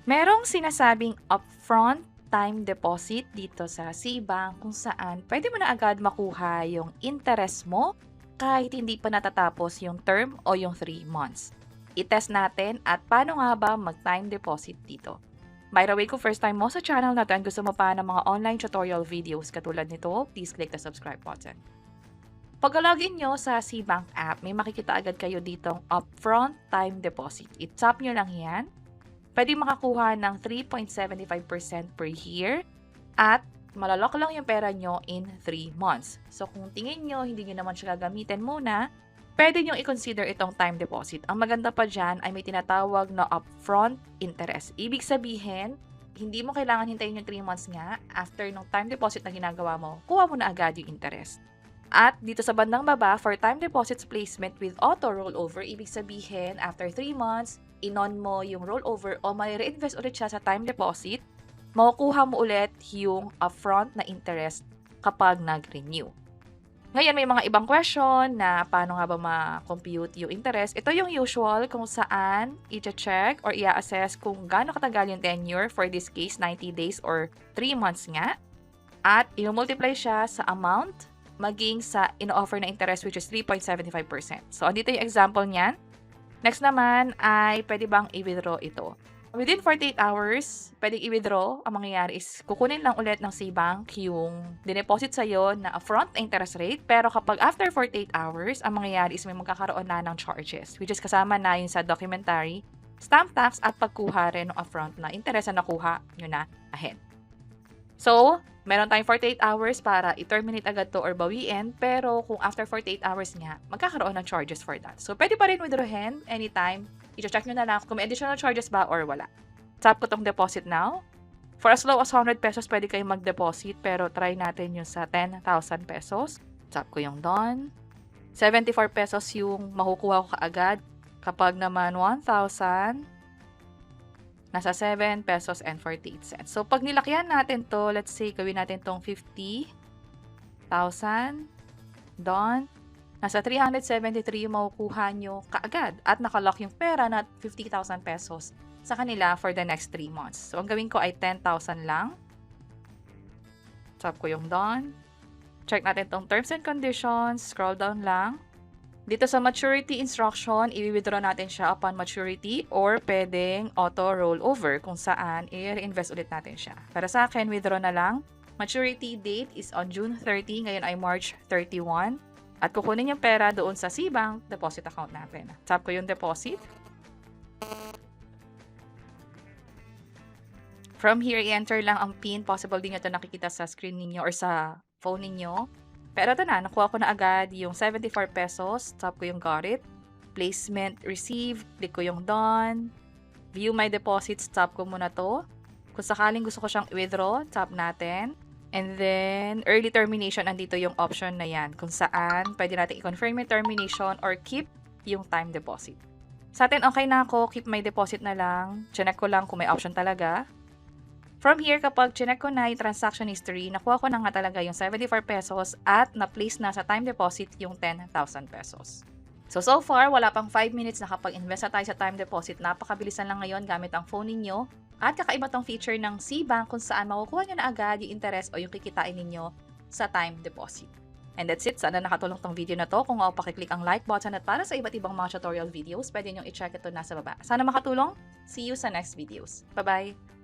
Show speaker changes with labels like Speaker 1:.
Speaker 1: Merong sinasabing upfront time deposit dito sa Seabank kung saan pwede mo na agad makuha yung interest mo kahit hindi pa natatapos yung term o yung 3 months. I-test natin at paano nga ba mag-time deposit dito. By the way, kung first time mo sa channel natin, gusto mo pa ng mga online tutorial videos katulad nito, please click the subscribe button. Pag-login nyo sa Seabank app, may makikita agad kayo ditong upfront time deposit. I-tap nyo lang yan. Pwede makakuha ng 3.75% per year at malalok lang yung pera nyo in 3 months. So kung tingin nyo, hindi nyo naman siya gagamitin muna, pwede nyo i-consider itong time deposit. Ang maganda pa dyan ay may tinatawag na upfront interest. Ibig sabihin, hindi mo kailangan hintayin yung 3 months nga. After ng time deposit na ginagawa mo, kuha mo na agad yung interest. At dito sa bandang baba, for time deposits placement with auto rollover, ibig sabihin, after 3 months, inon mo yung rollover o may reinvest ulit siya sa time deposit, makukuha mo ulit yung upfront na interest kapag nag-renew. Ngayon, may mga ibang question na paano nga ba ma-compute yung interest. Ito yung usual kung saan i-check or i-assess kung gaano katagal yung tenure, for this case, 90 days or 3 months nga. At i-multiply siya sa amount maging sa in-offer na interest which is 3.75%. So, andito yung example niyan. Next naman ay pwede bang i-withdraw ito. Within 48 hours, pwedeng i-withdraw. Ang mangyayari is kukunin lang ulit ng Seabank yung dineposit sa'yo na upfront interest rate. Pero kapag after 48 hours, ang mangyayari is may magkakaroon na ng charges which is kasama na yun sa documentary, stamp tax at pagkuha rin ng upfront na interest na nakuha nyo na ahead. So, meron tayong 48 hours para i-terminate agad to or bawiin, pero kung after 48 hours nga, magkakaroon ng charges for that. So, pwede pa rin withdrawin anytime. I-check nyo na lang kung may additional charges ba or wala. Tap ko tong deposit now. For as low as 100 pesos, pwede kayong mag-deposit, pero try natin yung sa 10,000 pesos. Tap ko yung done. 74 pesos yung makukuha ko kaagad. Kapag naman 1,000, nasa 7 pesos and 48 cents. So, pag nilakyan natin to, let's say, gawin natin tong 50,000. Done. Nasa 373 yung makukuha nyo kaagad. At nakalock yung pera na 50,000 pesos sa kanila for the next 3 months. So, ang gawin ko ay 10,000 lang. Tap ko yung done. Check natin tong terms and conditions. Scroll down lang. Dito sa maturity instruction, i-withdraw natin siya upon maturity or pwedeng auto rollover kung saan i-reinvest ulit natin siya. Para sa akin, withdraw na lang. Maturity date is on June 30, ngayon ay March 31. At kukunin yung pera doon sa Seabank deposit account natin. Tap ko yung deposit. From here, i-enter lang ang PIN. Possible din nyo ito nakikita sa screen ninyo or sa phone ninyo. Pero ito na, nakuha ko na agad yung 74 pesos. Tap ko yung got it. Placement received. Click ko yung done. View my deposits. Tap ko muna to. Kung sakaling gusto ko siyang i-withdraw, tap natin. And then, early termination, andito yung option na yan. Kung saan, pwede natin i-confirm yung termination or keep yung time deposit. Sa atin, okay na ako. Keep my deposit na lang. Check ko lang kung may option talaga. From here, kapag chinek ko na yung transaction history, nakuha ko na nga talaga yung 74 pesos at na-place na sa time deposit yung 10,000 pesos. So far, wala pang 5 minutes na kapag invest na tayo sa time deposit. Napakabilisan lang ngayon gamit ang phone ninyo. At kakaiba tong feature ng Seabank kung saan makukuha nyo na agad yung interest o yung kikitain ninyo sa time deposit. And that's it. Sana nakatulong tong video na to. Kung pakiclick ang like button at para sa iba't ibang mga tutorial videos, pwede nyo i-check ito nasa baba. Sana makatulong. See you sa next videos. Bye-bye!